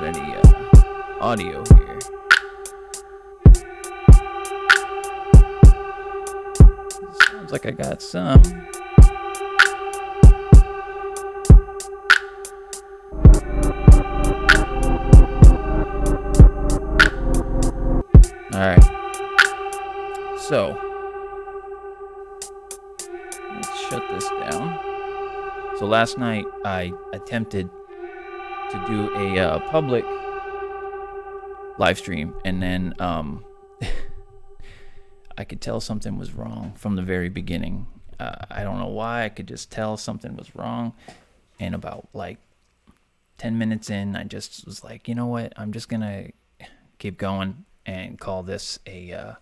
any audio here. Sounds like I got some. Alright. So, let's shut this down. So last night I attempted to do a public live stream, and then I could tell something was wrong from the very beginning. I don't know why. I could just tell something was wrong, and about like 10 minutes in, I just was like, you know what? I'm just gonna keep going and call this a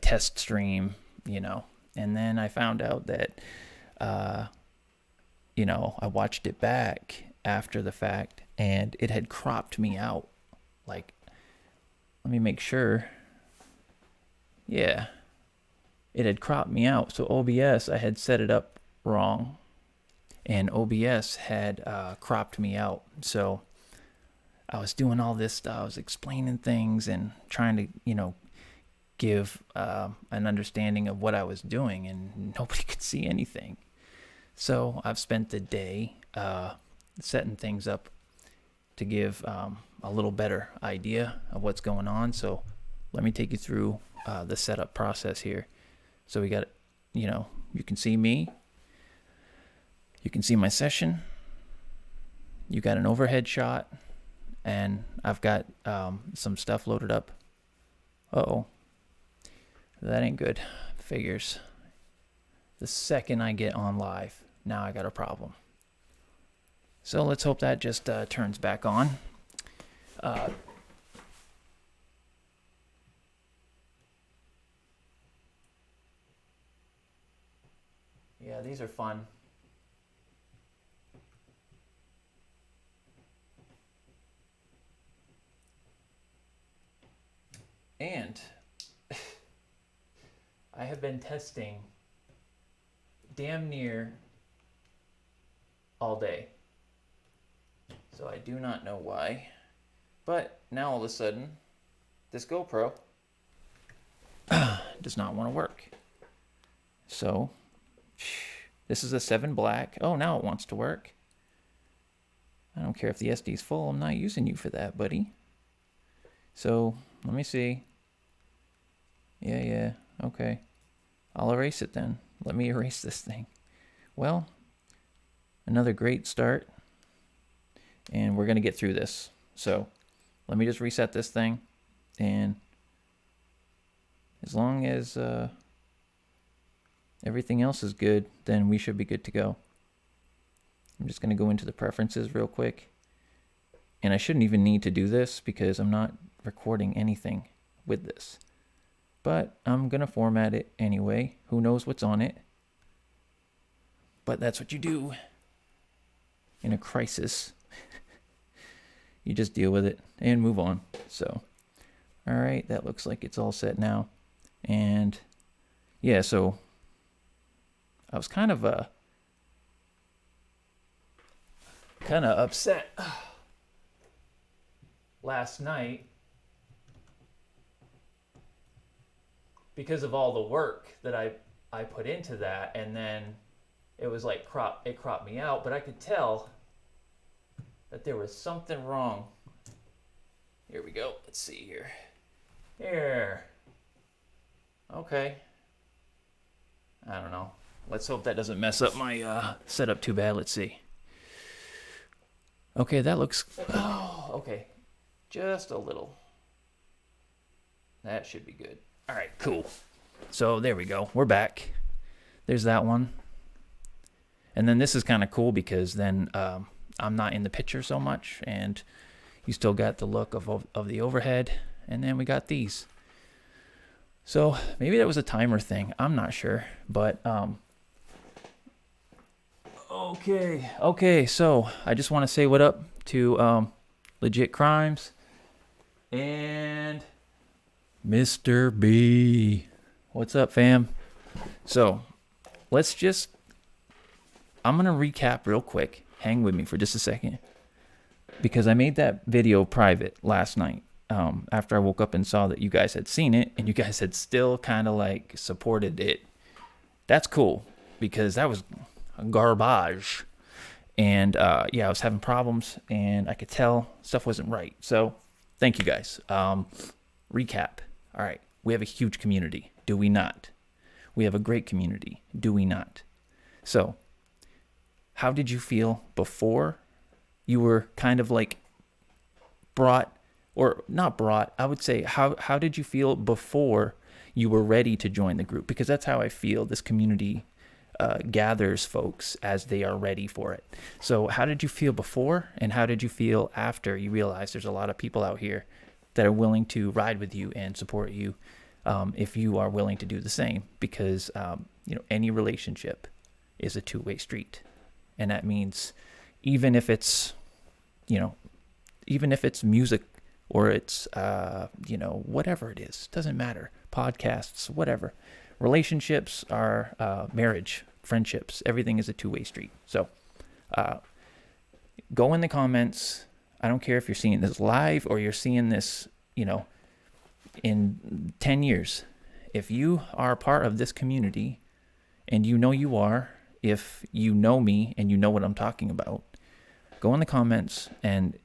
test stream, you know. And then I found out that you know, I watched it back after the fact, and it had cropped me out. Like, let me make sure. Yeah, it had cropped me out. So OBS, I had set it up wrong, and OBS had cropped me out. So I was doing all this stuff. I was explaining things and trying to, you know, give an understanding of what I was doing, and nobody could see anything. So I've spent the day setting things up to give a little better idea of what's going on. So let me take you through the setup process here. So we got, you know, you can see me. You can see my session. You got an overhead shot. And I've got some stuff loaded up. Uh-oh. That ain't good. Figures. The second I get on live, now I got a problem. So let's hope that just turns back on. Yeah, these are fun. And I have been testing damn near all day. So I do not know why. But now all of a sudden, this GoPro does not want to work. So, this is a 7 black. Oh, now it wants to work. I don't care if the SD is full. I'm not using you for that, buddy. So, let me see. Yeah, okay. I'll erase it then. Let me erase this thing. Well, another great start. And we're going to get through this. So, let me just reset this thing. And as long as everything else is good, then we should be good to go. I'm just going to go into the preferences real quick. And I shouldn't even need to do this because I'm not recording anything with this. But I'm going to format it anyway. Who knows what's on it? But that's what you do in a crisis. You just deal with it and move on. So, all right, that looks like it's all set now. And yeah, so I was kind of upset last night because of all the work that I put into that, and then it was like it cropped me out, but I could tell that there was something wrong. Here we go. Let's see here. Here. Okay. I don't know. Let's hope that doesn't mess up my setup too bad. Let's see. Okay, that looks... Oh, okay. Just a little. That should be good. All right, cool. So there we go. We're back. There's that one. And then this is kind of cool because then I'm not in the picture so much, and you still got the look of the overhead. And then we got these. So maybe that was a timer thing. I'm not sure, but okay. So I just want to say what up to Legit Crimes and Mr. B. What's up, fam? So I'm gonna recap real quick. Hang with me for just a second. because I made that video private last night, after I woke up and saw that you guys had seen it and you guys had still kind of like supported it. That's cool, because that was garbage. And yeah, I was having problems and I could tell stuff wasn't right. So thank you guys. Recap. All right. We have a huge community. Do we not? We have a great community. Do we not? So how did you feel before you were kind of like brought, or not brought, I would say, how did you feel before you were ready to join the group? Because that's how I feel this community gathers folks as they are ready for it. So how did you feel before, and how did you feel after you realized there's a lot of people out here that are willing to ride with you and support you, if you are willing to do the same? Because any relationship is a two-way street, and that means even if it's music, or it's whatever it is, doesn't matter, podcasts, whatever. Relationships are marriage, friendships, everything is a two-way street. So go in the comments. I don't care if you're seeing this live or you're seeing this, in 10 years. If you are a part of this community, and you are, if you know me and you know what I'm talking about, go in the comments, and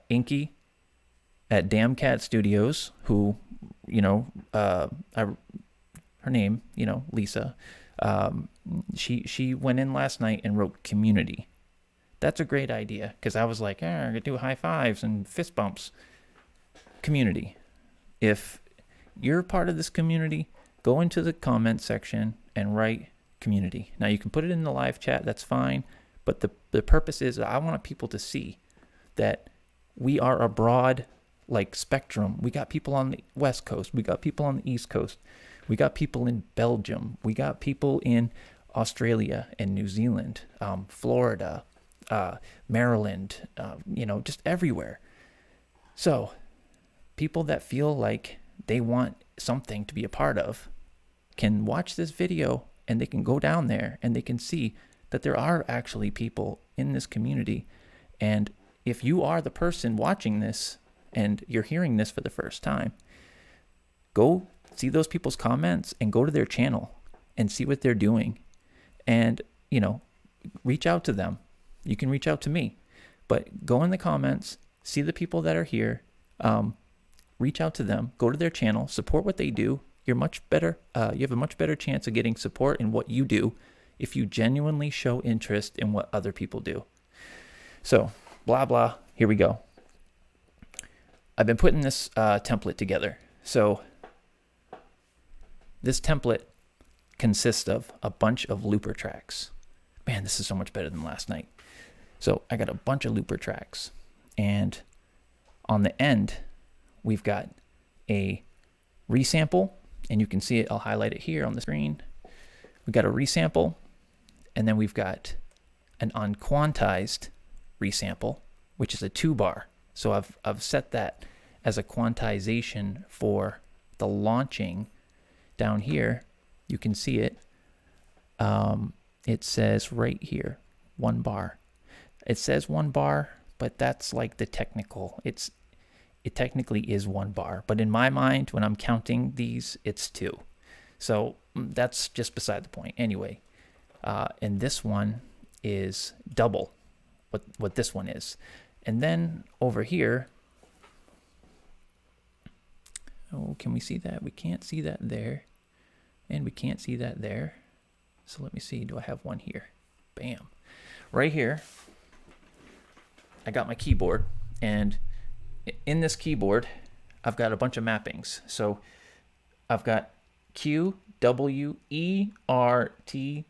Inky at Damn Cat Studios, who, her name, Lisa, she went in last night and wrote community. That's a great idea, because I was like, I'm gonna do high fives and fist bumps. Community. If you're part of this community, go into the comment section and write community. Now you can put it in the live chat, that's fine, but the purpose is I want people to see that we are a broad spectrum. We got people on the West Coast, we got people on the East Coast, we got people in Belgium, we got people in Australia and New Zealand, Florida, Maryland, just everywhere. So people that feel like they want something to be a part of can watch this video, and they can go down there and they can see that there are actually people in this community. And if you are the person watching this and you're hearing this for the first time, go see those people's comments and go to their channel and see what they're doing, and reach out to them. You can reach out to me, but go in the comments, see the people that are here, reach out to them, go to their channel, support what they do. You're much better. You have a much better chance of getting support in what you do if you genuinely show interest in what other people do. So blah blah, here we go. I've been putting this template together. So this template consists of a bunch of looper tracks. Man, this is so much better than last night. So I got a bunch of looper tracks, and on the end we've got a resample, and you can see it. I'll highlight it here on the screen. We've got a resample, and then we've got an unquantized resample, which is a 2-bar. So I've set that as a quantization for the launching. Down here, you can see it. It says right here, 1 bar. It says 1 bar, but that's like the technical. It technically is 1 bar, but in my mind, when I'm counting these, it's 2. So that's just beside the point. Anyway, and this one is double what this one is. And then over here, oh, can we see that? We can't see that there, and we can't see that there. So let me see, do I have one here? Bam. Right here, I got my keyboard, and in this keyboard, I've got a bunch of mappings. So I've got Q, W, E, R, T,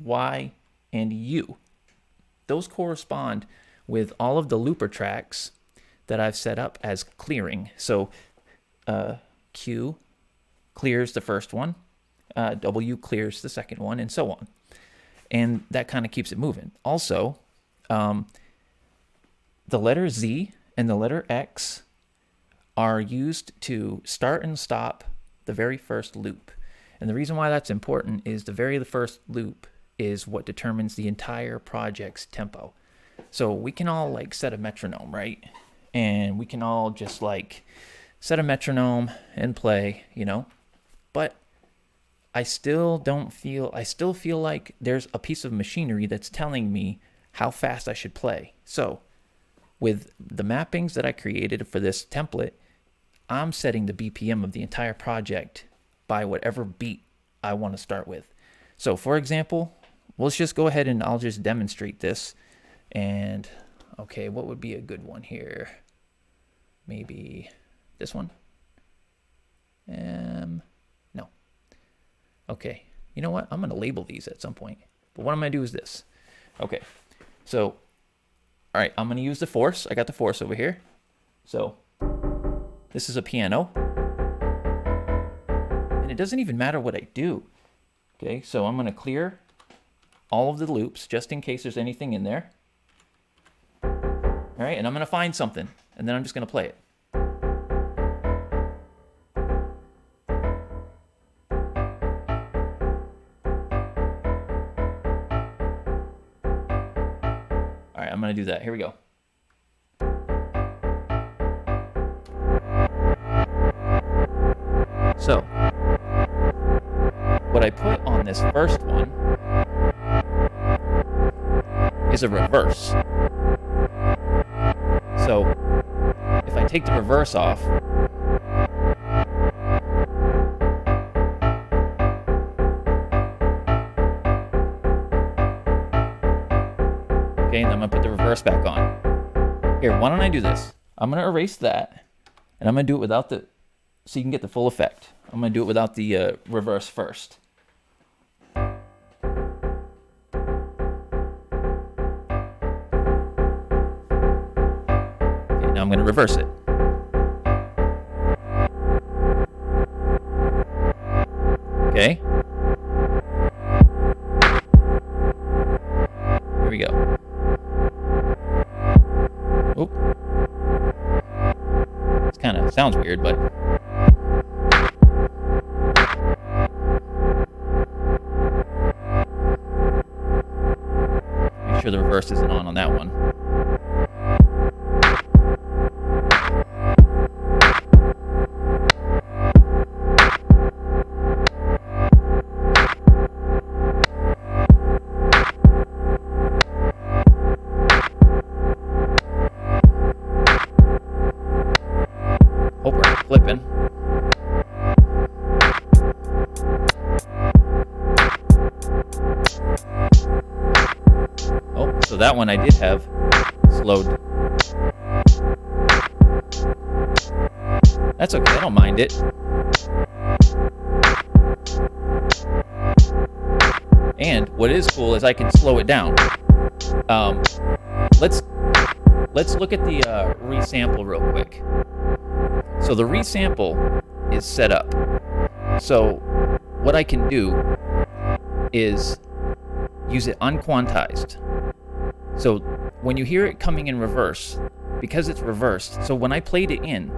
Y, and U. Those correspond with all of the looper tracks that I've set up as clearing. So Q clears the first one, W clears the second one, and so on. And that kind of keeps it moving. Also, the letter Z and the letter X are used to start and stop the very first loop. And the reason why that's important is the very first loop is what determines the entire project's tempo. So we can all like set a metronome, right? And we can all just like set a metronome and play, you know? But I still feel like there's a piece of machinery that's telling me how fast I should play. So with the mappings that I created for this template, I'm setting the BPM of the entire project by whatever beat I want to start with. So for example, let's just go ahead and I'll just demonstrate this. And okay, what would be a good one here? Maybe this one? No. Okay, you know what? I'm going to label these at some point. But what I'm going to do is this. Okay, so, all right, I'm going to use the force. I got the force over here. So this is a piano. And it doesn't even matter what I do. Okay, so I'm going to clear all of the loops just in case there's anything in there. All right, and I'm going to find something, and then I'm just going to play it. All right, I'm going to do that. Here we go. So, what I put on this first one is a reverse. So if I take the reverse off, okay, and I'm gonna put the reverse back on. Here, why don't I do this? I'm gonna erase that, and I'm gonna do it without the, so you can get the full effect. I'm gonna do it without the reverse first. Now I'm going to reverse it. Okay. Here we go. Oop. This kind of sounds weird, but make sure the reverse isn't on that one. Hope we're not flipping. Oh, so that one I did have slowed. That's okay, I don't mind it. And what is cool is I can slow it down. Let's look at the resample real quick. So the resample is set up. So what I can do is use it unquantized. So when you hear it coming in reverse, because it's reversed, so when I played it in,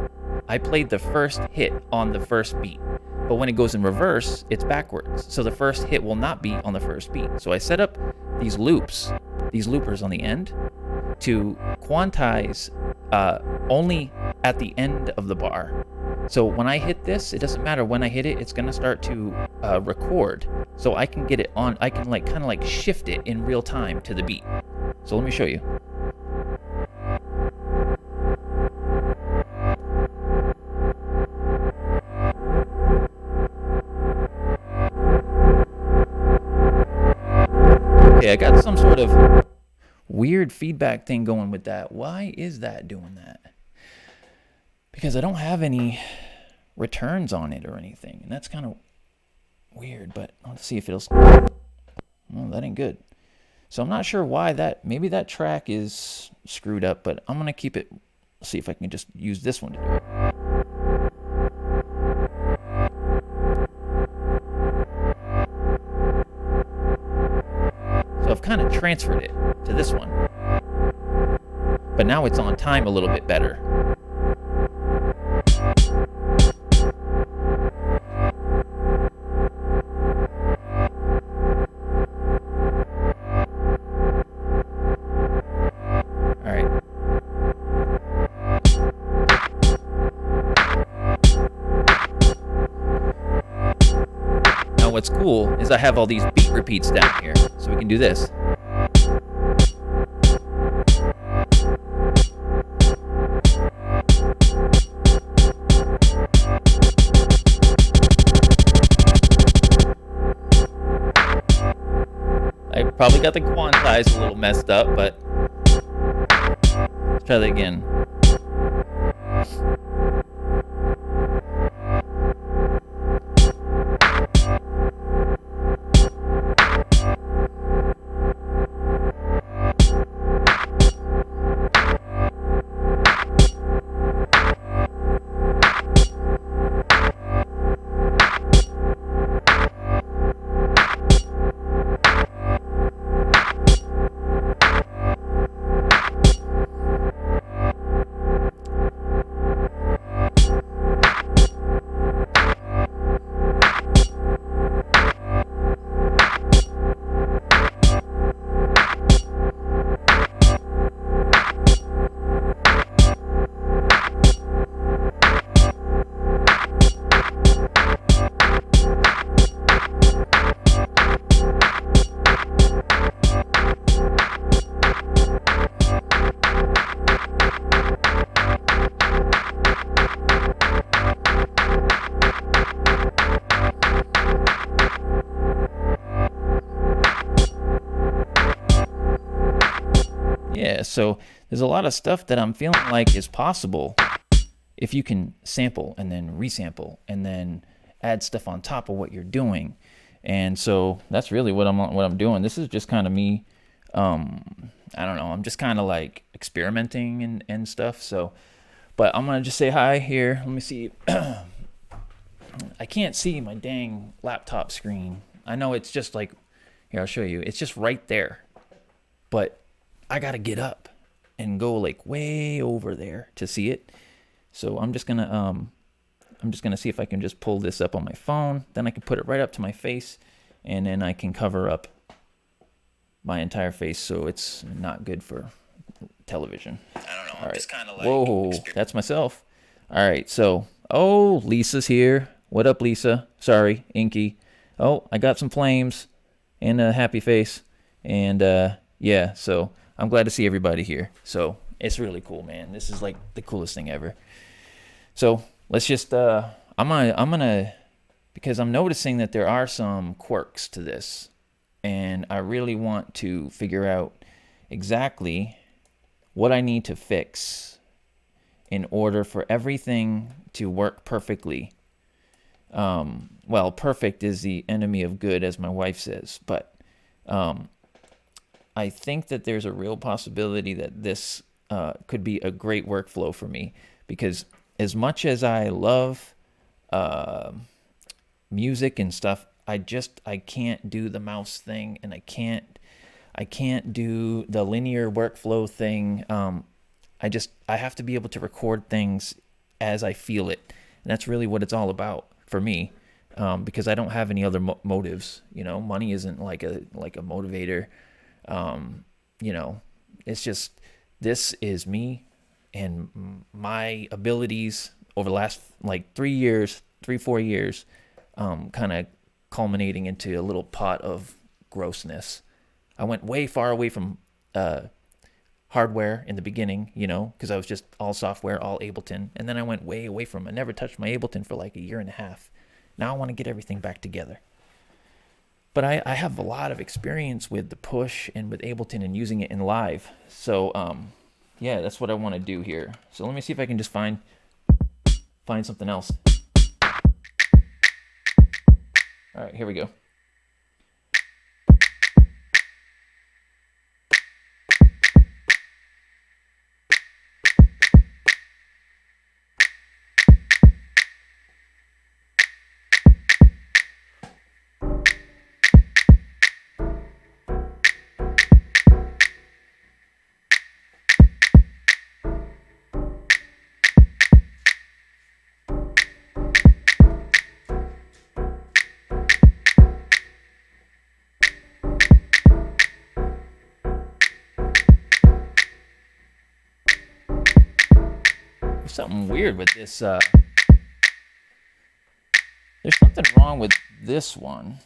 I played the first hit on the first beat. But when it goes in reverse, it's backwards. So the first hit will not be on the first beat. So I set up these loops, these loopers on the end, to quantize only at the end of the bar. So when I hit this, it doesn't matter when I hit it, it's gonna start to record. So I can get it on, I can like kind of like shift it in real time to the beat. So let me show you. Okay, I got some sort of weird feedback thing going with that. Why is that doing that? Because I don't have any returns on it or anything, and that's kind of weird, but let's see if it'll... Well, that ain't good. So I'm not sure why that... Maybe that track is screwed up, but I'm going to keep it... See if I can just use this one to do it. So I've kind of transferred it to this one. But now it's on time a little bit better. now what's cool is I have all these beat repeats down here, so we can do this. I probably got the quantize a little messed up, but let's try that again. Yeah, so there's a lot of stuff that I'm feeling like is possible if you can sample and then resample and then add stuff on top of what you're doing. And so that's really what I'm doing. This is just kind of me. I don't know. I'm just kind of like experimenting and stuff. So, but I'm gonna just say hi here. Let me see. I can't see my dang laptop screen. I know it's just like here. I'll show you. It's just right there, but I gotta get up and go like way over there to see it. So I'm just gonna see if I can just pull this up on my phone. Then I can put it right up to my face, and then I can cover up my entire face so it's not good for television. I don't know. I'm just kind of like, whoa, that's myself. All right, so Lisa's here. What up, Lisa? Sorry, Inky. Oh, I got some flames and a happy face, and yeah, so I'm glad to see everybody here. So it's really cool, man. This is like the coolest thing ever. So let's just I'm gonna because I'm noticing that there are some quirks to this, and I really want to figure out exactly what I need to fix in order for everything to work perfectly. Well, perfect is the enemy of good, as my wife says, but I think that there's a real possibility that this could be a great workflow for me, because as much as I love music and stuff, I can't do the mouse thing, and I can't do the linear workflow thing. I have to be able to record things as I feel it, and that's really what it's all about for me, because I don't have any other motives. You know, money isn't like a motivator. You know, it's just, this is me and my abilities over the last like 4 years, kind of culminating into a little pot of grossness. I went way far away from hardware in the beginning, you know, because I was just all software, all Ableton. And then I went way away from it. I never touched my Ableton for like a year and a half. Now I want to get everything back together. But I have a lot of experience with the push and with Ableton and using it in live. So, yeah, that's what I want to do here. So let me see if I can just find something else. All right, here we go. There's something weird with this. There's something wrong with this one.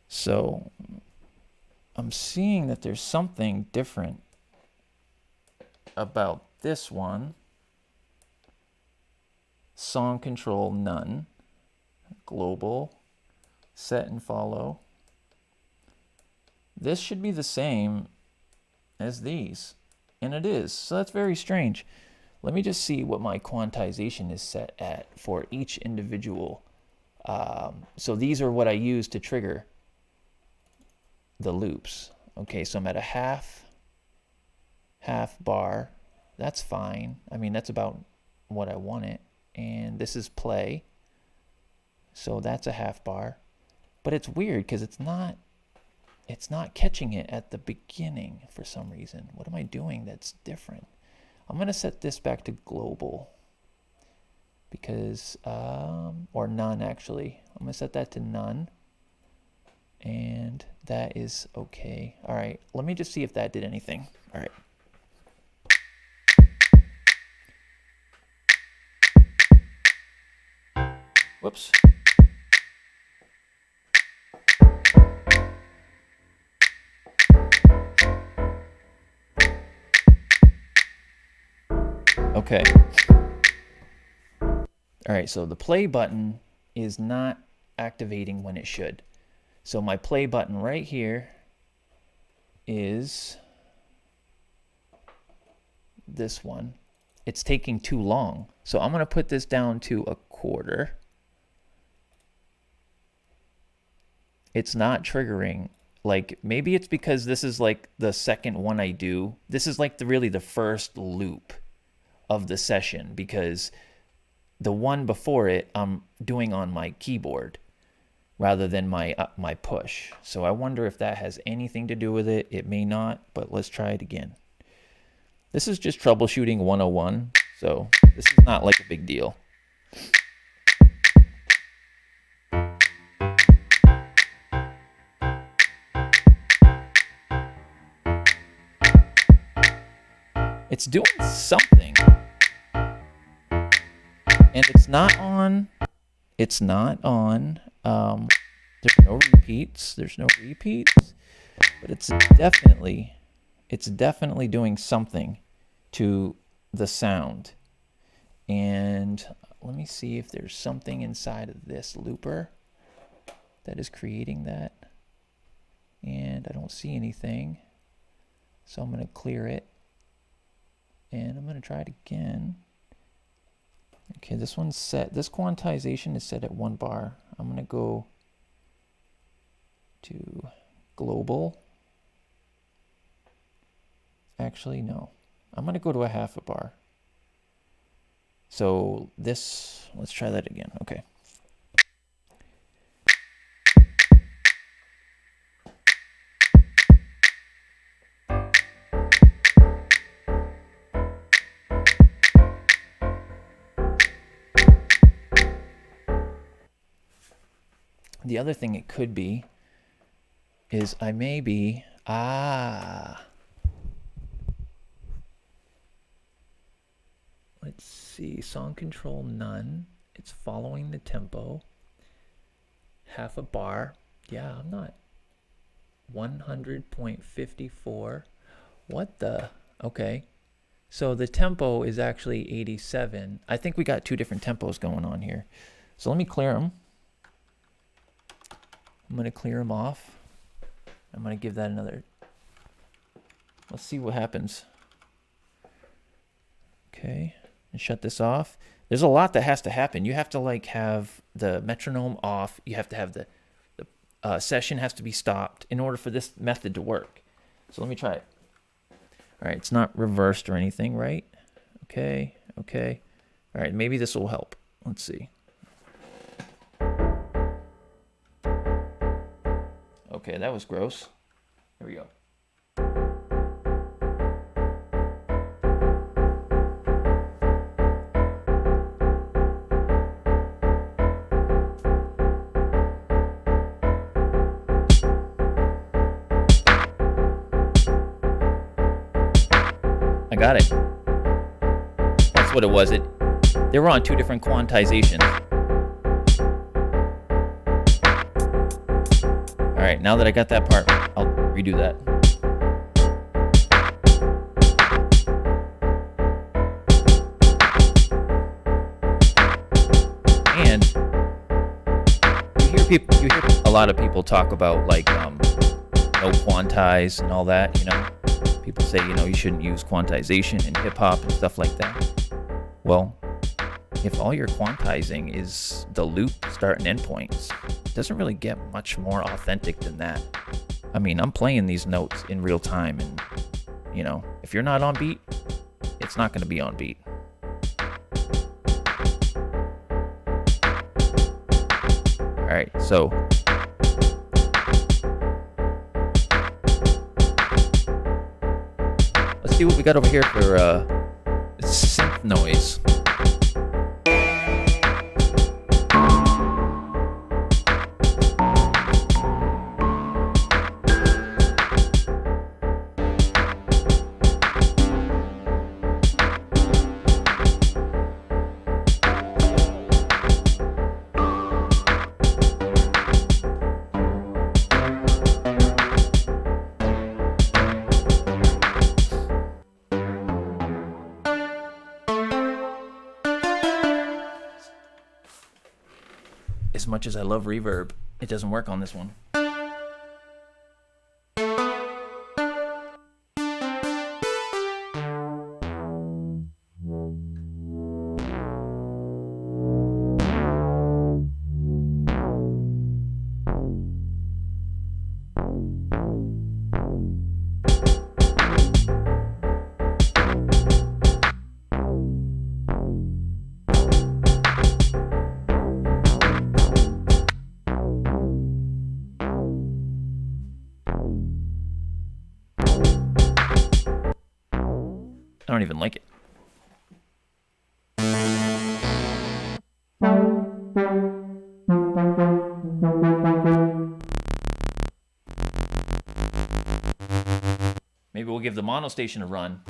So I'm seeing that there's something different about this one. Song control, none. Global, set and follow. This should be the same as these, and it is. So that's very strange. Let me just see what my quantization is set at for each individual. So these are what I use to trigger the loops. Okay, so I'm at a half bar. That's fine. I mean, that's about what I want it. And this is play. So that's a half bar. But it's weird because it's not catching it at the beginning for some reason. What am I doing that's different? I'm going to set this back to global because, or none actually. I'm going to set that to none. And that is okay. All right, let me just see if that did anything. All right. Whoops. Okay. All right, so the play button is not activating when it should. So my play button right here is this one. It's taking too long. So I'm going to put this down to a quarter. It's not triggering. Like maybe it's because this is like the second one I do. This is like really the first loop of the session because the one before it I'm doing on my keyboard rather than my push. So I wonder if that has anything to do with it. It may not, but let's try it again. This is just troubleshooting 101, so this is not like a big deal. It's doing something. And it's not on. It's not on. There's no repeats. But it's definitely doing something to the sound. And let me see if there's something inside of this looper that is creating that. And I don't see anything. So I'm going to clear it. And I'm going to try it again. Okay, this one's set. This quantization is set at 1 bar. I'm going to go to global. Actually, no. I'm going to go to a half a bar. So this, let's try that again. Okay. The other thing it could be is I may be, let's see, song control none. It's following the tempo. Half a bar. Yeah, I'm not. 100.54. What the? Okay. So the tempo is actually 87. I think we got 2 different tempos going on here. So let me clear them. I'm going to clear them off. I'm going to give that another. Let's see what happens. Okay. And shut this off. There's a lot that has to happen. You have to like have the metronome off. You have to have the session has to be stopped in order for this method to work. So let me try it. All right. It's not reversed or anything, right? Okay. Okay. All right. Maybe this will help. Let's see. Okay, that was gross. Here we go. I got it. That's what it was. They were on 2 different quantizations. right, now that I got that part, I'll redo that. And you hear a lot of people talk about like no quantize and all that, you know. People say, you know, you shouldn't use quantization in hip hop and stuff like that. Well, if all you're quantizing is the loop start and end points, it doesn't really get much more authentic than that. I mean, I'm playing these notes in real time, and you know, if you're not on beat, it's not going to be on beat. All right, so let's see what we got over here for synth noise. As much as I love reverb, it doesn't work on this one. I don't even like it. Maybe we'll give the mono station a run.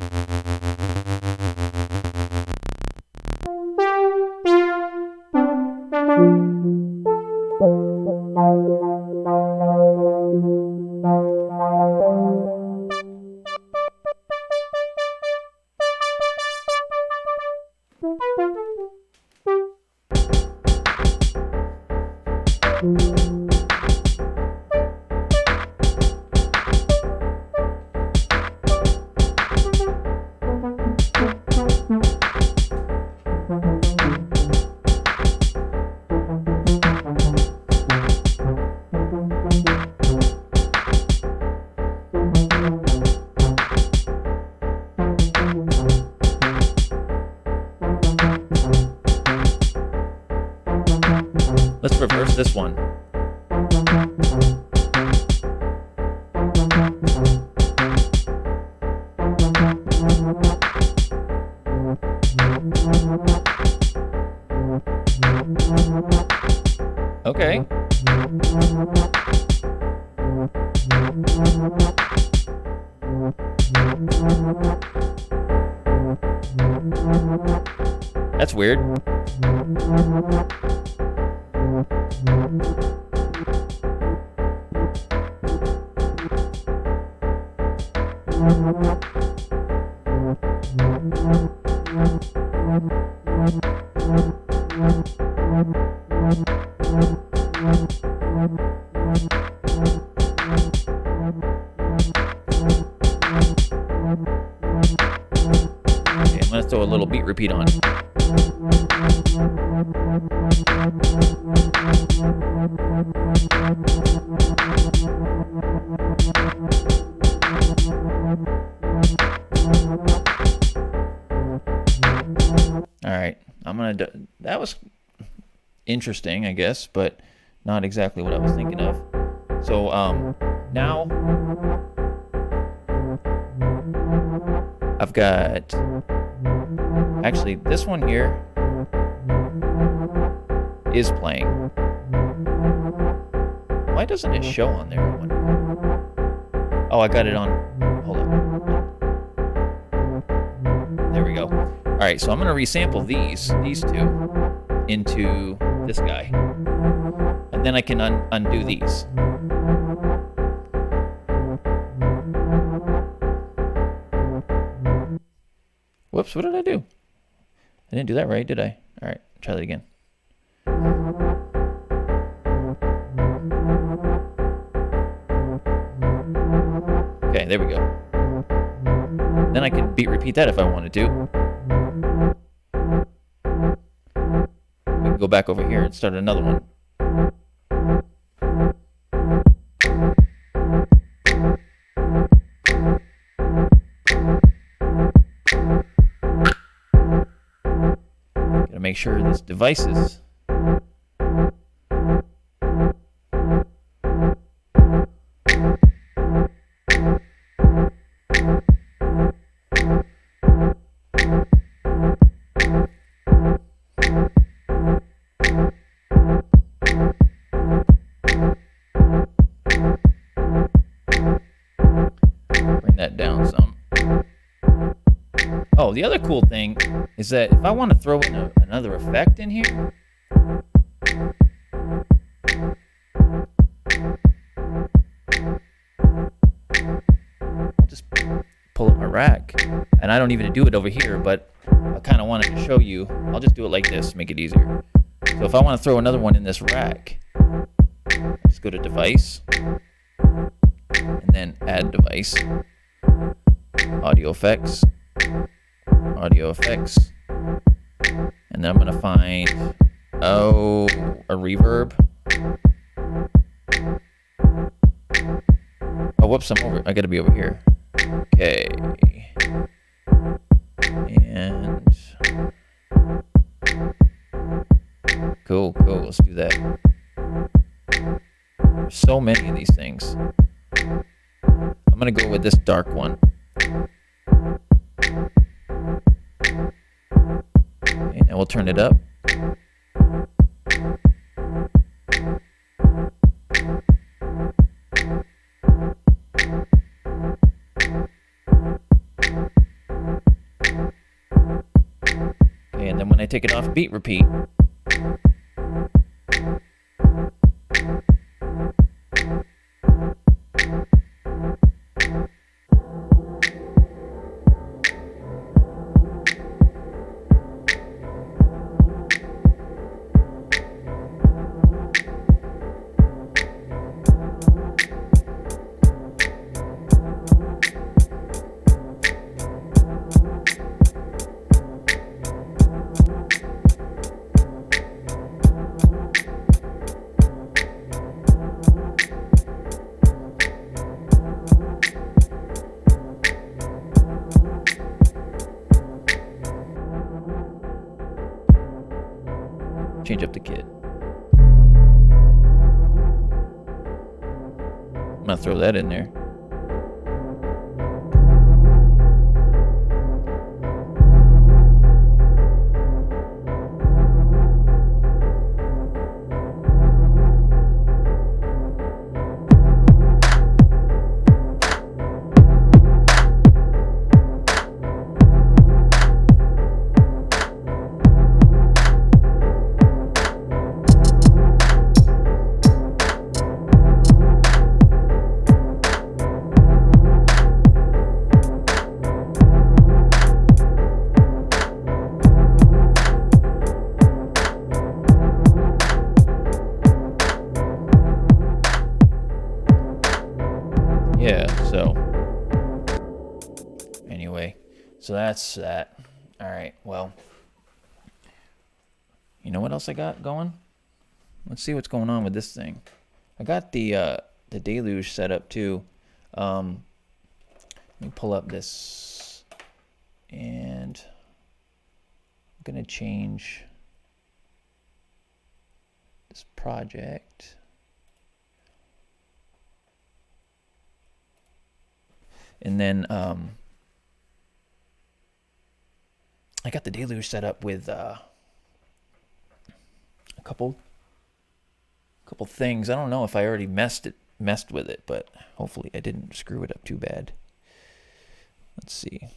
Let's reverse this one. Okay. That's weird. Okay, I'm gonna throw a little beat repeat on. All right, I'm gonna do, that was interesting, I guess, but not exactly what I was thinking of. So now I've got, actually this one here is playing. Why doesn't it show on there, I wonder? Oh, I got it on, hold on. There we go. All right, so I'm gonna resample these two into this guy. And then I can undo these. Whoops, what did I do? I didn't do that right, did I? All right, try that again. Okay, there we go. Then I could beat repeat that if I wanted to. We can go back over here and start another one. Gotta make sure this device is that down some. Oh, the other cool thing is that if I want to throw in another effect in here, I'll just pull up my rack. And I don't even do it over here, but I kind of wanted to show you. I'll just do it like this, make it easier. So if I want to throw another one in this rack, just go to device, and then add device. Audio effects, and then I'm gonna find a reverb. Oh, whoops! I gotta be over here. Okay, and cool. Let's do that. There's so many of these things. I'm gonna go with this dark one. Okay, now we'll turn it up. Okay, and then when I take it off, beat repeat. Change up the kit. I'm gonna throw that in there. Yeah, so anyway, so that's that. All right, well, you know what else I got going? Let's see what's going on with this thing. I got the deluge set up too. Let me pull up this, and I'm gonna change this project. And then I got the deluge set up with a couple things. I don't know if I already messed with it, but hopefully I didn't screw it up too bad. Let's see.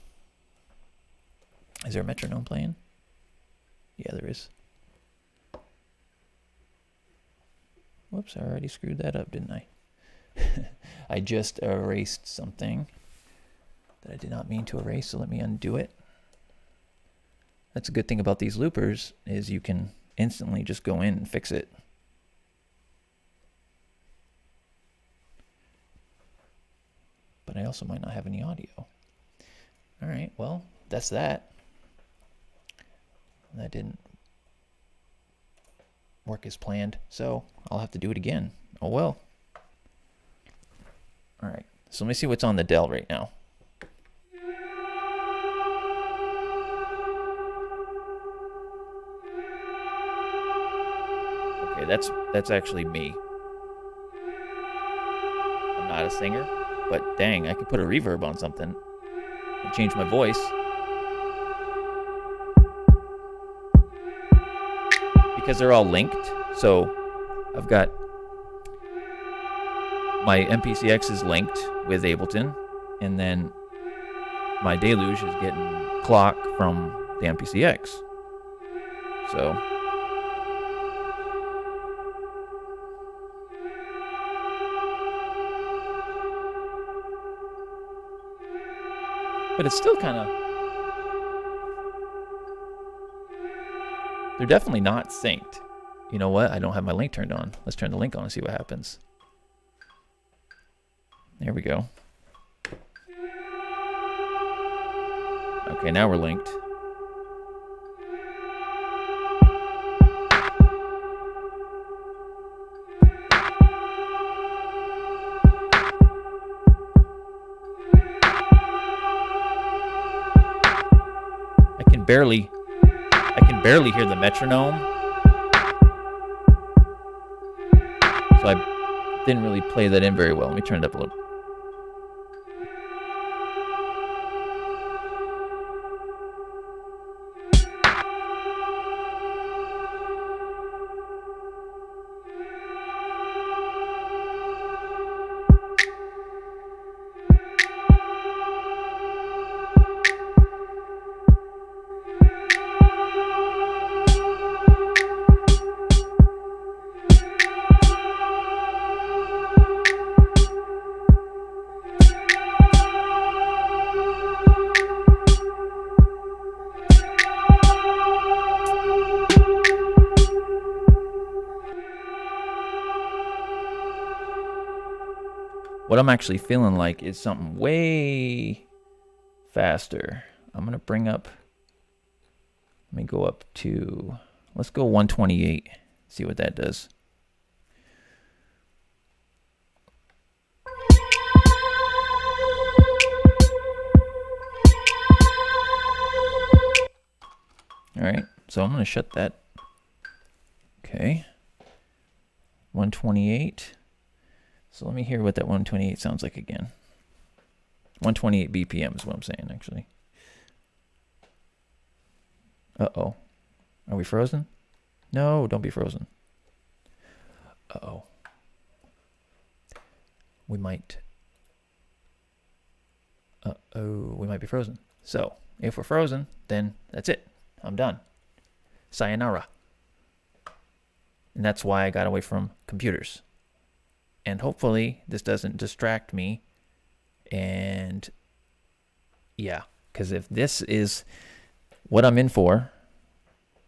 Is there a metronome playing? Yeah, there is. Whoops, I already screwed that up, didn't I? I just erased something that I did not mean to erase, so let me undo it. That's a good thing about these loopers, is you can instantly just go in and fix it. But I also might not have any audio. All right, well, that's that. That didn't work as planned, so I'll have to do it again. Oh well. All right, so let me see what's on the Dell right now. Okay, that's actually me. I'm not a singer, but dang, I could put a reverb on something and change my voice. Because they're all linked, so I've got my MPCX is linked with Ableton, and then my Deluge is getting clock from the MPCX. So but it's still kind of, they're definitely not synced. You know what? I don't have my link turned on. Let's turn the link on and see what happens. There we go. Okay, now we're linked. I can barely hear the metronome. So I didn't really play that in very well. Let me turn it up a little. What I'm actually feeling like is something way faster. I'm going to bring up, let me go up to, let's go 128, see what that does. All right, so I'm going to shut that. Okay, 128. So let me hear what that 128 sounds like again. 128 BPM is what I'm saying, actually. Uh-oh. Are we frozen? No, don't be frozen. Uh-oh. We might... Uh-oh, we might be frozen. So, if we're frozen, then that's it. I'm done. Sayonara. And that's why I got away from computers. And hopefully this doesn't distract me. And yeah, because if this is what I'm in for,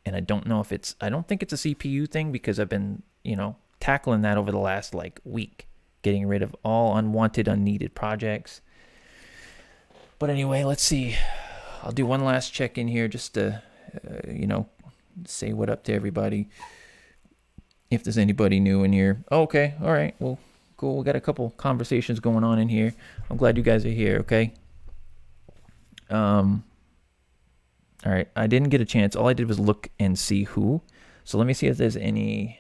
and I don't know if it's, I don't think it's a CPU thing, because I've been, you know, tackling that over the last like week, getting rid of all unwanted, unneeded projects. But anyway, let's see. I'll do one last check in here just to, you know, say what up to everybody. If there's anybody new in here. Oh, okay. All right. Well, cool. We got a couple conversations going on in here. I'm glad you guys are here. Okay. All right. I didn't get a chance. All I did was look and see who. So let me see if there's any.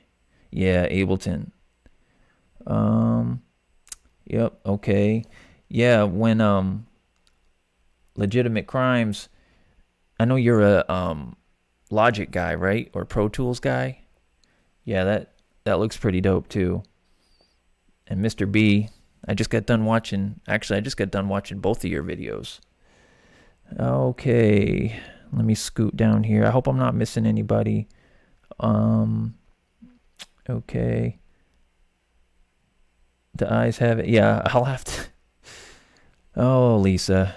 Yeah, Ableton. Yep. Okay. Yeah. When Legitimate Crimes. I know you're a Logic guy, right? Or Pro Tools guy. Yeah, that looks pretty dope too. And Mr. B, I just got done watching, actually I just got done watching both of your videos. Okay, let me scoot down here. I hope I'm not missing anybody. Okay. The eyes have it. Yeah, I'll have to. Oh, Lisa.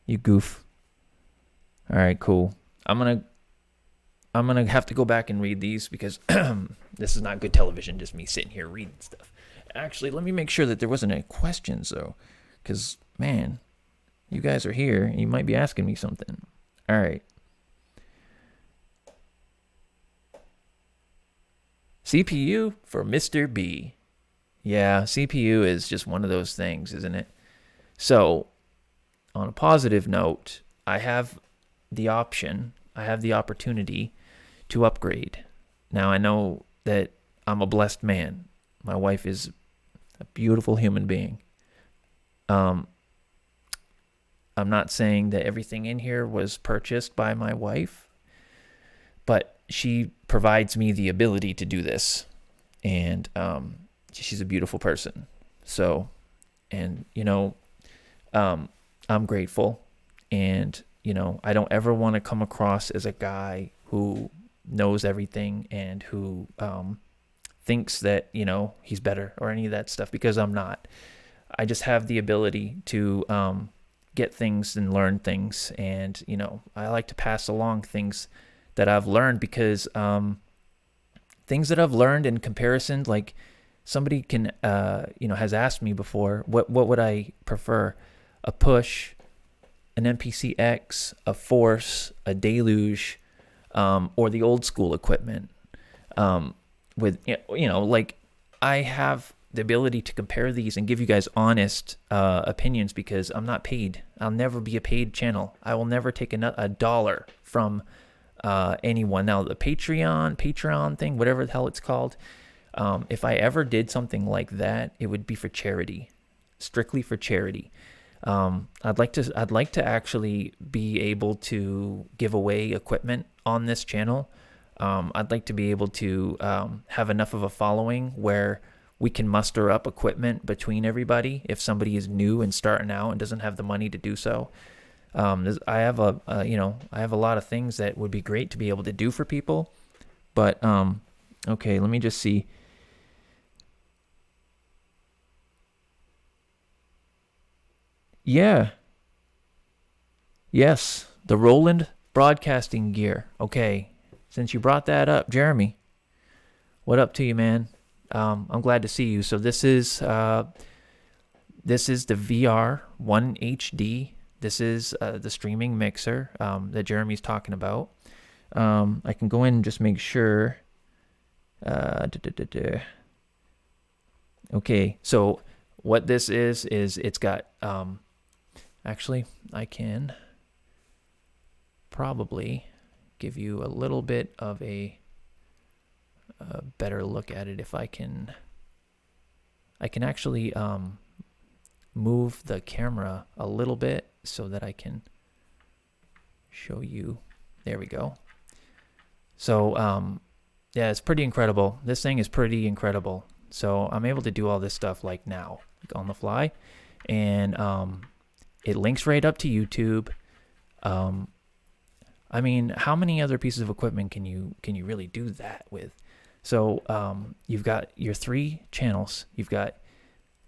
You goof. All right, cool. I'm gonna have to go back and read these because this is not good television, just me sitting here reading stuff. Actually, let me make sure that there wasn't any questions though, because man, you guys are here and you might be asking me something. All right. CPU for Mr. B. Yeah, CPU is just one of those things, isn't it? So, on a positive note, I have the opportunity to upgrade. Now, I know that I'm a blessed man. My wife is a beautiful human being. I'm not saying that everything in here was purchased by my wife, but she provides me the ability to do this. And she's a beautiful person. So, and, I'm grateful. And, I don't ever want to come across as a guy who knows everything and who thinks that, he's better or any of that stuff, because I'm not. I just have the ability to get things and learn things. And, I like to pass along things that I've learned, because things that I've learned in comparison, like somebody can, has asked me before, what would I prefer? A push, an MPC-X, a Force, a Deluge, or the old school equipment. Like I have the ability to compare these and give you guys honest opinions, because I'm not paid. I'll never be a paid channel. I will never take a dollar from anyone. Now the Patreon thing, whatever the hell it's called, if I ever did something like that, it would be for charity, strictly for charity. I'd like to actually be able to give away equipment on this channel. I'd like to be able to have enough of a following where we can muster up equipment between everybody if somebody is new and starting out and doesn't have the money to do so. I have a lot of things that would be great to be able to do for people, but okay, let me just see. Yeah. Yes, the Roland broadcasting gear. Okay, since you brought that up, Jeremy, what up to you, man? I'm glad to see you. So this is the VR 1 HD. This is the streaming mixer that Jeremy's talking about. I can go in and just make sure. Okay, so what this is it's got actually I can probably give you a little bit of a better look at it if I can actually move the camera a little bit so that I can show you. There we go. So yeah, it's pretty incredible. This thing is pretty incredible. So I'm able to do all this stuff like now, like on the fly, and it links right up to YouTube. I mean, how many other pieces of equipment can you really do that with? So you've got your 3 channels. You've got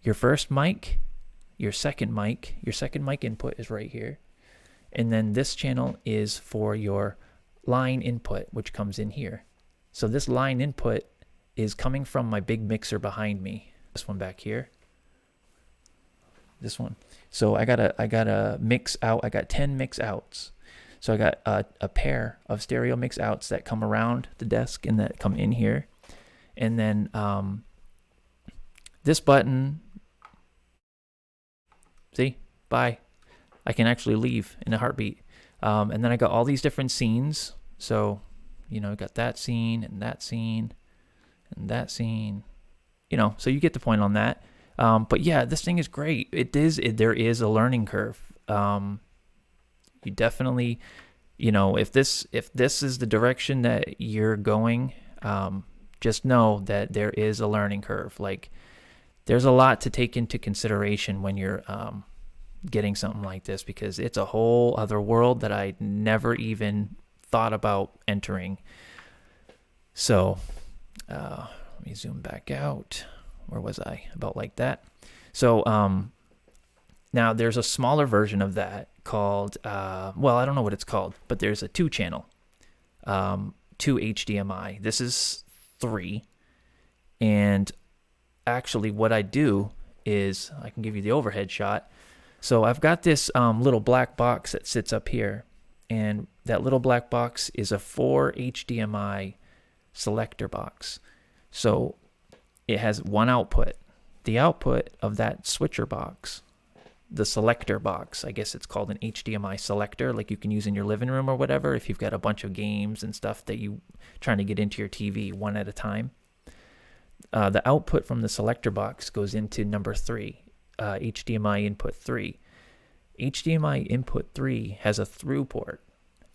your first mic, your second mic. Your second mic input is right here. And then this channel is for your line input, which comes in here. So this line input is coming from my big mixer behind me. This one back here. This one. So I got a mix out. I got 10 mix outs. So I got a pair of stereo mix outs that come around the desk and that come in here. And then this button, see, bye. I can actually leave in a heartbeat. And then I got all these different scenes. So, I got that scene and that scene and that scene. So you get the point on that. But yeah, this thing is great. There is a learning curve. You definitely, if this is the direction that you're going, just know that there is a learning curve. Like, there's a lot to take into consideration when you're getting something like this, because it's a whole other world that I never even thought about entering. So let me zoom back out. Where was I? About like that. So now there's a smaller version of that called, well, I don't know what it's called, but there's a 2-channel, 2 HDMI. This is 3. And actually what I do is, I can give you the overhead shot. So I've got this little black box that sits up here, and that little black box is a 4 HDMI selector box. So it has one output. The output of that switcher box, the selector box, I guess it's called an HDMI selector, like you can use in your living room or whatever if you've got a bunch of games and stuff that you trying to get into your TV one at a time. The output from the selector box goes into number 3, HDMI input 3. HDMI input 3 has a through port,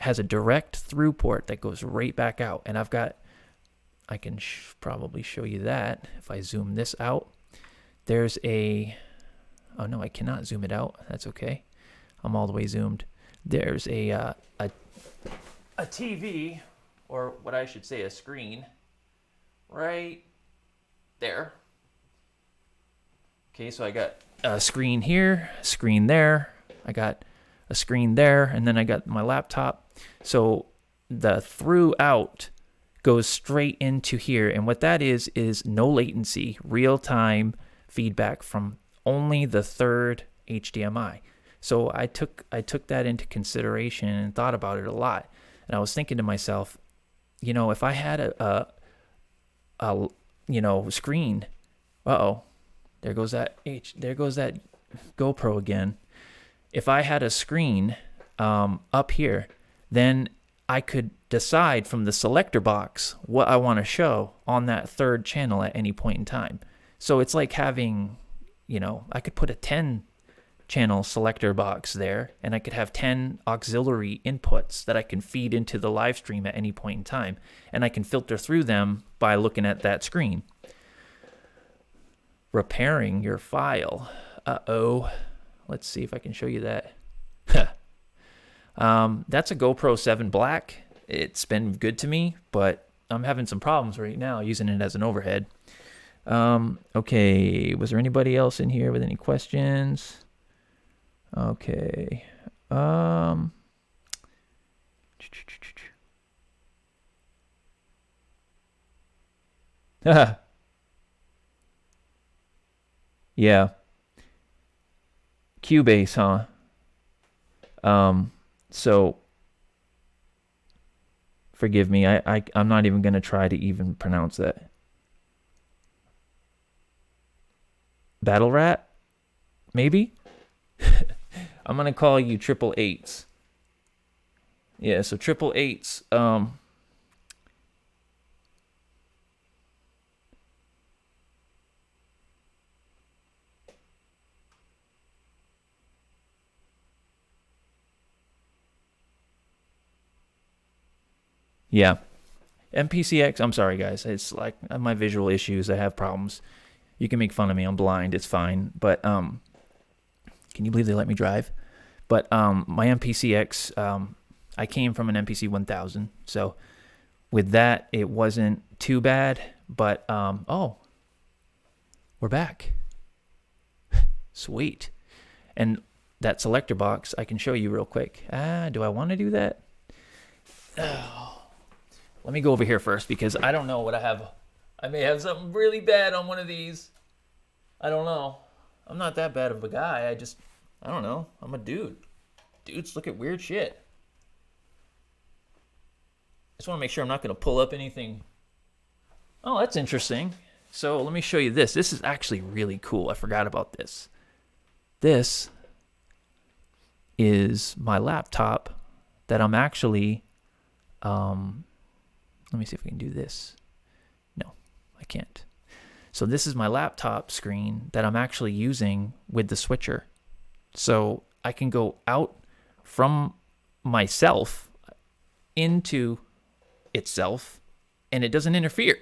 has a direct through port that goes right back out. And I can probably show you that if I zoom this out. There's oh no, I cannot zoom it out. That's okay. I'm all the way zoomed. There's a TV, or what I should say, a screen, right there. Okay, so I got a screen here, screen there. I got a screen there, and then I got my laptop. So the through out goes straight into here, and what that is no latency, real-time feedback from only the third HDMI. So I took that into consideration and thought about it a lot. And I was thinking to myself, if I had a screen, there goes that GoPro again. If I had a screen up here, then I could decide from the selector box what I want to show on that third channel at any point in time. So it's like having, I could put a 10-channel selector box there, and I could have 10 auxiliary inputs that I can feed into the live stream at any point in time, and I can filter through them by looking at that screen. Repairing your file. Let's see if I can show you that. That's a GoPro 7 Black. It's been good to me, but I'm having some problems right now using it as an overhead. Okay, was there anybody else in here with any questions? Okay. Yeah. Cubase, huh? So forgive me, I'm not even gonna try to even pronounce that. Battle Rat? Maybe? I'm gonna call you 888s. Yeah, so 888s, yeah. MPCX, I'm sorry guys, it's like my visual issues, I have problems. You can make fun of me, I'm blind, it's fine. But can you believe they let me drive? But my MPCX, I came from an MPC 1000, so with that it wasn't too bad. But oh, we're back. Sweet. And that selector box I can show you real quick. Do I want to do that? Oh. Let me go over here first, because I don't know what I have. I may have something really bad on one of these. I don't know. I'm not that bad of a guy. I don't know. I'm a dude. Dudes look at weird shit. Just want to make sure I'm not going to pull up anything. Oh, that's interesting. So let me show you this. This is actually really cool. I forgot about this. This is my laptop that I'm actually... let me see if we can do this. No, I can't. So this is my laptop screen that I'm actually using with the switcher. So I can go out from myself into itself, and it doesn't interfere.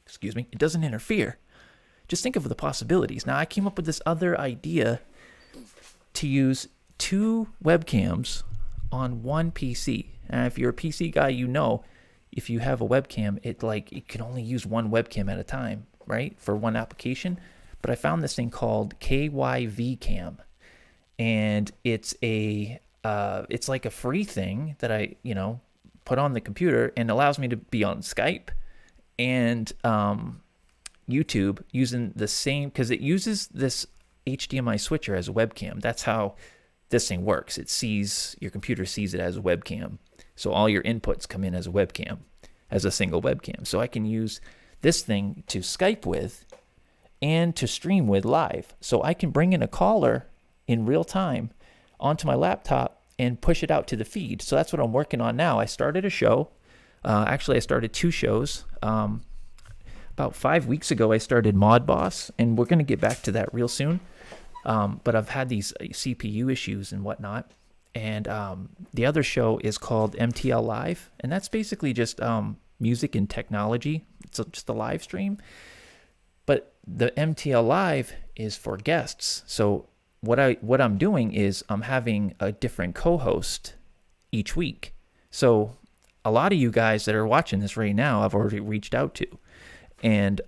Excuse me, it doesn't interfere. Just think of the possibilities. Now I came up with this other idea to use 2 webcams on one PC. And if you're a PC guy, if you have a webcam, it can only use one webcam at a time, right? For one application. But I found this thing called KYV Cam. and it's like a free thing that I put on the computer and allows me to be on Skype and YouTube using the same, because it uses this HDMI switcher as a webcam. That's how this thing works. Your computer sees it as a webcam. So all your inputs come in as a webcam, as a single webcam. So I can use this thing to Skype with and to stream with live. So I can bring in a caller in real time onto my laptop and push it out to the feed. So that's what I'm working on now. I started a show. Actually, I started 2 shows. About 5 weeks ago, I started Mod Boss, and we're going to get back to that real soon. But I've had these CPU issues and whatnot. And the other show is called MTL Live, and that's basically just music and technology. It's just a live stream. But the MTL Live is for guests. So what I'm doing is I'm having a different co-host each week. So a lot of you guys that are watching this right now, I've already reached out to. And,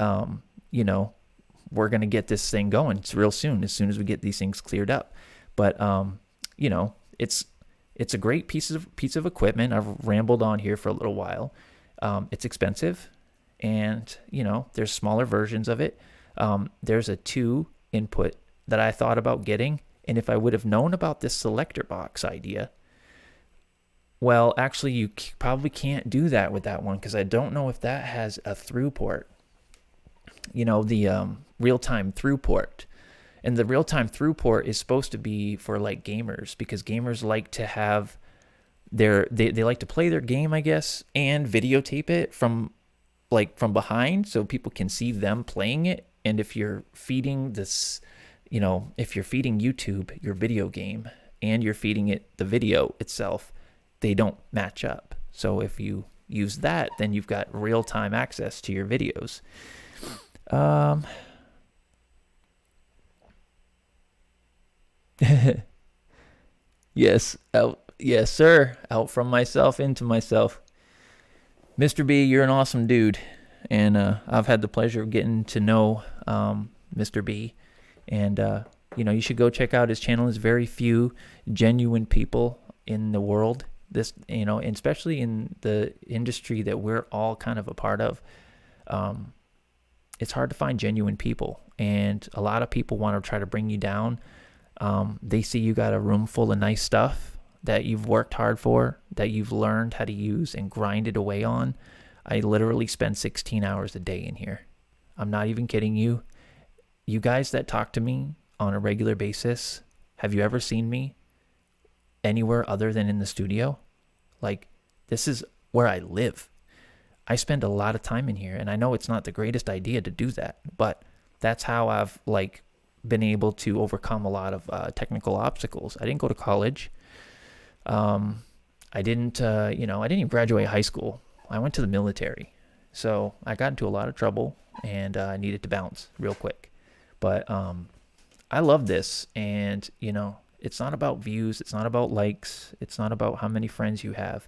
we're going to get this thing going real soon as we get these things cleared up. But, it's a great piece of equipment. I've rambled on here for a little while. It's expensive, and there's smaller versions of it. There's a 2 input that I thought about getting, and if I would have known about this selector box idea, well, actually you probably can't do that with that one, because I don't know if that has a through port. The real-time through port. And the real-time through port is supposed to be for like gamers, because gamers like to have they like to play their game, I guess, and videotape it from behind so people can see them playing it. And if you're feeding if you're feeding YouTube your video game and you're feeding it the video itself, they don't match up. So if you use that, then you've got real-time access to your videos. Yes, yes, sir. Out from myself into myself. Mr. B, you're an awesome dude, and I've had the pleasure of getting to know Mr. B, and you should go check out his channel. There's very few genuine people in the world. This, and especially in the industry that we're all kind of a part of. It's hard to find genuine people, and a lot of people want to try to bring you down. They see you got a room full of nice stuff that you've worked hard for, that you've learned how to use and grinded away on. I literally spend 16 hours a day in here. I'm not even kidding you. You guys that talk to me on a regular basis, have you ever seen me anywhere other than in the studio? Like, this is where I live. I spend a lot of time in here, and I know it's not the greatest idea to do that, but that's how I've been able to overcome a lot of technical obstacles. I didn't go to college. I didn't even graduate high school. I went to the military, so I got into a lot of trouble, and I needed to bounce real quick. But I love this, and it's not about views, it's not about likes, it's not about how many friends you have.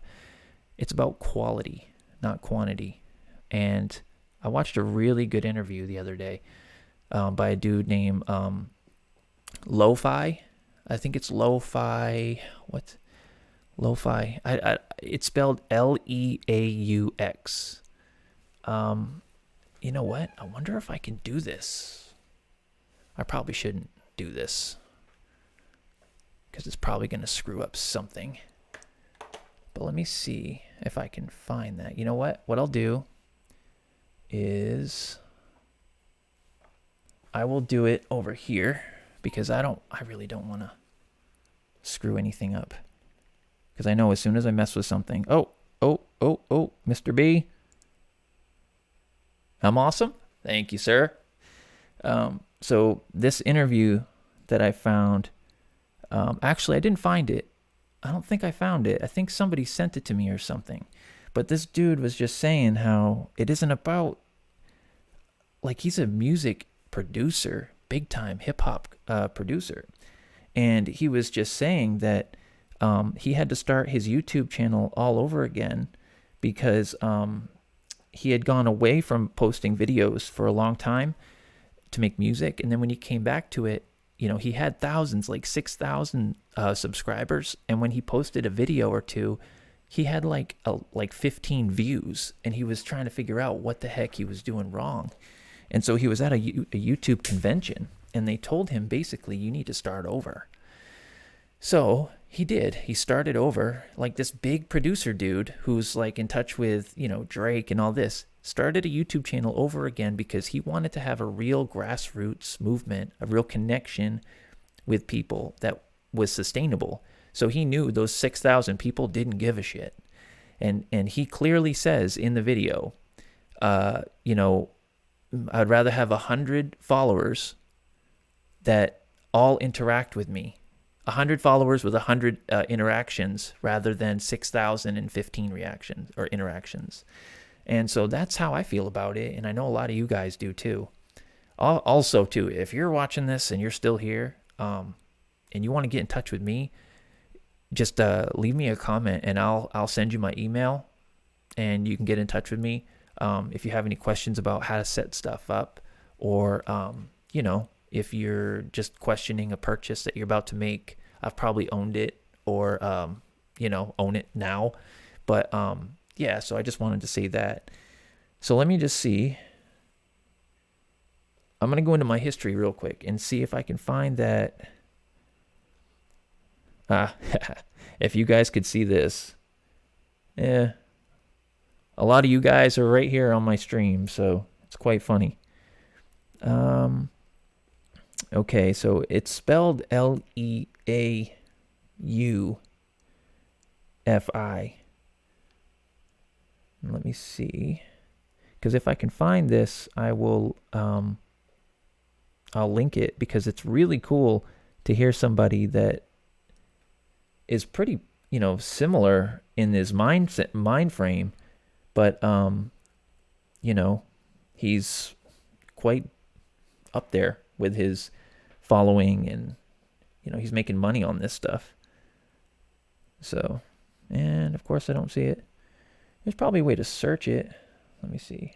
It's about quality, not quantity. And I watched a really good interview the other day by a dude named LeauxFi. I think it's LeauxFi. What? LeauxFi. It's spelled Leaux. You know what? I wonder if I can do this. I probably shouldn't do this, because it's probably going to screw up something. But let me see if I can find that. You know what? What I'll do is I will do it over here, because I really don't want to screw anything up. Because I know as soon as I mess with something, oh, Mr. B, I'm awesome. Thank you, sir. So this interview that I found, actually I didn't find it. I don't think I found it. I think somebody sent it to me or something. But this dude was just saying how it isn't about, he's a music producer, big time hip hop producer. And he was just saying that he had to start his YouTube channel all over again, because he had gone away from posting videos for a long time to make music. And then when he came back to it, he had thousands, like 6,000 subscribers, and when he posted a video or two, he had like 15 views, and he was trying to figure out what the heck he was doing wrong. And so he was at a YouTube convention, and they told him basically, you need to start over. So he did. He started over. Like this big producer dude who's like in touch with, Drake and all this, started a YouTube channel over again because he wanted to have a real grassroots movement, a real connection with people that was sustainable. So he knew those 6,000 people didn't give a shit. And he clearly says in the video, I'd rather have 100 followers that all interact with me. 100 followers with 100 interactions rather than 6,015 reactions or interactions. And so that's how I feel about it. And I know a lot of you guys do too. Also too, if you're watching this and you're still here, and you want to get in touch with me, just leave me a comment and I'll send you my email and you can get in touch with me. If you have any questions about how to set stuff up, or, if you're just questioning a purchase that you're about to make, I've probably owned it or, own it now. But, yeah, so I just wanted to say that. So let me just see. I'm going to go into my history real quick and see if I can find that. If you guys could see this. Yeah. A lot of you guys are right here on my stream, so it's quite funny. Okay, so it's spelled LeauxFi. Let me see, because if I can find this, I will. I'll link it because it's really cool to hear somebody that is pretty, similar in his mind frame, but he's quite up there with his following, and he's making money on this stuff. So, and of course I don't see it. There's probably a way to search it. Let me see.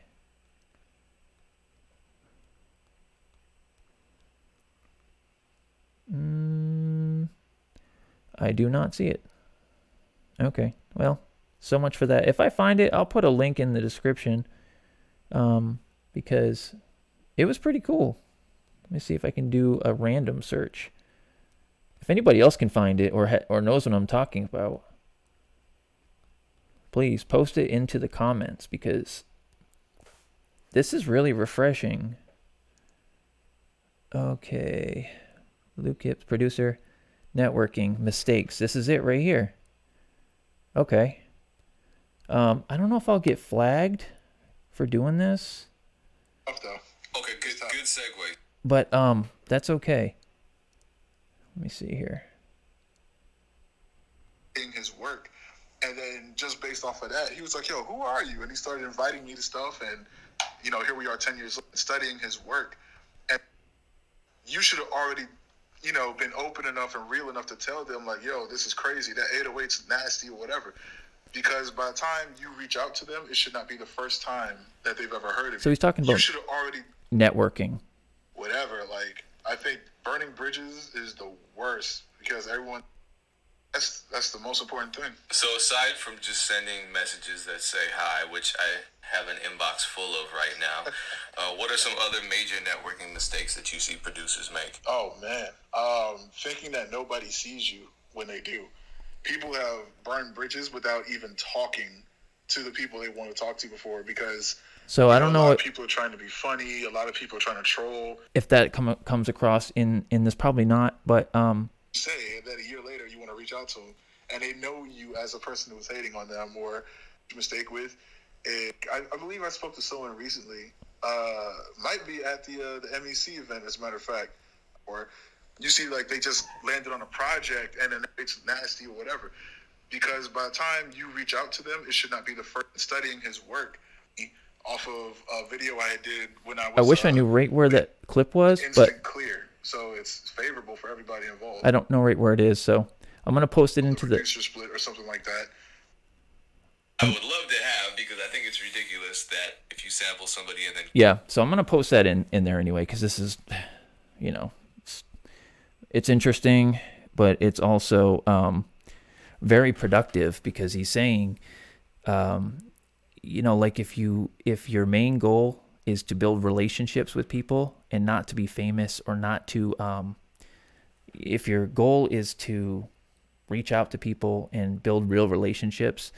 I do not see it. Okay, well, so much for that. If I find it, I'll put a link in the description, because it was pretty cool. Let me see if I can do a random search. If anybody else can find it or knows what I'm talking about, please post it into the comments, because this is really refreshing. Okay. Luke Hips, producer, networking, mistakes. This is it right here. Okay. I don't know if I'll get flagged for doing this. Okay, good segue. But that's okay. Let me see here. In his work. And then just based off of that, he was like, yo, who are you? And he started inviting me to stuff. And, here we are 10 years later studying his work. And you should have already, been open enough and real enough to tell them, like, yo, this is crazy. That 808's nasty or whatever. Because by the time you reach out to them, it should not be the first time that they've ever heard of it. So he's talking about you should have already networking. Whatever. Like, I think burning bridges is the worst, because everyone... That's the most important thing. So aside from just sending messages that say hi, which I have an inbox full of right now, what are some other major networking mistakes that you see producers make? Oh, man. Thinking that nobody sees you when they do. People have burned bridges without even talking to the people they want to talk to before, because so I don't know. A lot of people are trying to be funny. A lot of people are trying to troll. If that comes across in this, probably not, but... say that a year later you want to reach out to them, and they know you as a person who was hating on them or mistake with. I believe I spoke to someone recently, might be at the MEC event, as a matter of fact, or you see like they just landed on a project and then it's nasty or whatever, because by the time you reach out to them, it should not be the first. Studying his work off of a video I did when I was... I wish I knew right where that clip was, but clear. So it's favorable for everybody involved. I don't know right where it is, so I'm going to post it into the... producer split or something like that. I would love to have, because I think it's ridiculous that if you sample somebody and then... Yeah, so I'm going to post that in there anyway, because this is, it's interesting, but it's also very productive, because he's saying, like if your main goal is to build relationships with people and not to be famous, or not to, if your goal is to reach out to people and build real relationships,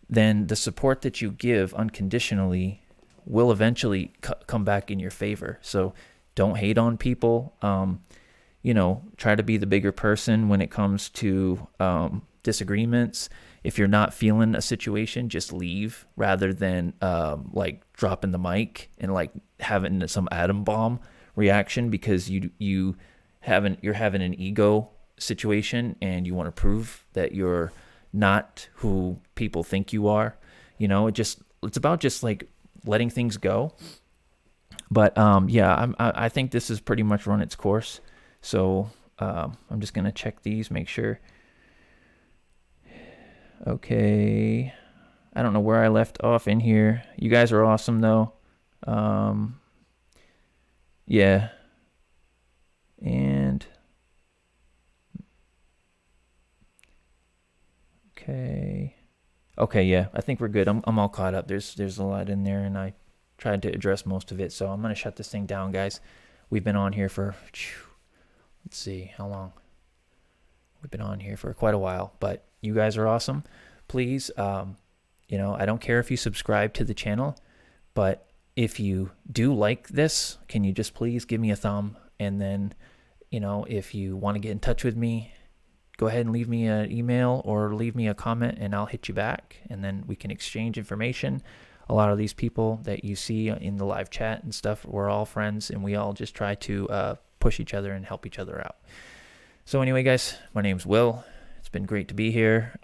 then the support that you give unconditionally will eventually come back in your favor. So don't hate on people. Try to be the bigger person when it comes to disagreements. If you're not feeling a situation, just leave, rather than like dropping the mic and like having some atom bomb reaction, because you're having an ego situation and you want to prove that you're not who people think you are. It's about just like letting things go. But I think this has pretty much run its course. So I'm just gonna check these, make sure. Okay, I don't know where I left off in here. You guys are awesome though. Yeah, and okay, yeah, I think we're good. I'm all caught up. There's a lot in there, and I tried to address most of it. So I'm gonna shut this thing down, guys. We've been on here for, let's see how long. We've been on here for quite a while, but you guys are awesome. Please, I don't care if you subscribe to the channel, but if you do like this, can you just please give me a thumb? And then, if you want to get in touch with me, go ahead and leave me an email or leave me a comment, and I'll hit you back, and then we can exchange information. A lot of these people that you see in the live chat and stuff, we're all friends, and we all just try to push each other and help each other out. So anyway, guys, my name's Will. It's been great to be here.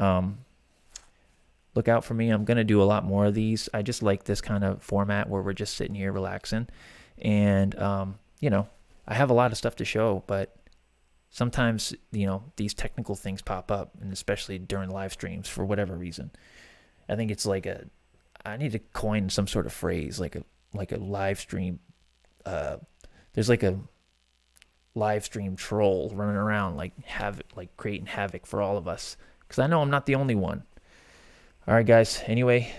Look out for me. I'm going to do a lot more of these. I just like this kind of format where we're just sitting here relaxing. And, I have a lot of stuff to show, but sometimes, these technical things pop up, and especially during live streams for whatever reason. I think it's like I need to coin some sort of phrase, like a live stream. There's like a live stream troll running around, like creating havoc for all of us, because I know I'm not the only one. All right, guys. Anyway,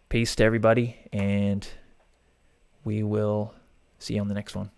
peace to everybody, and we will see you on the next one.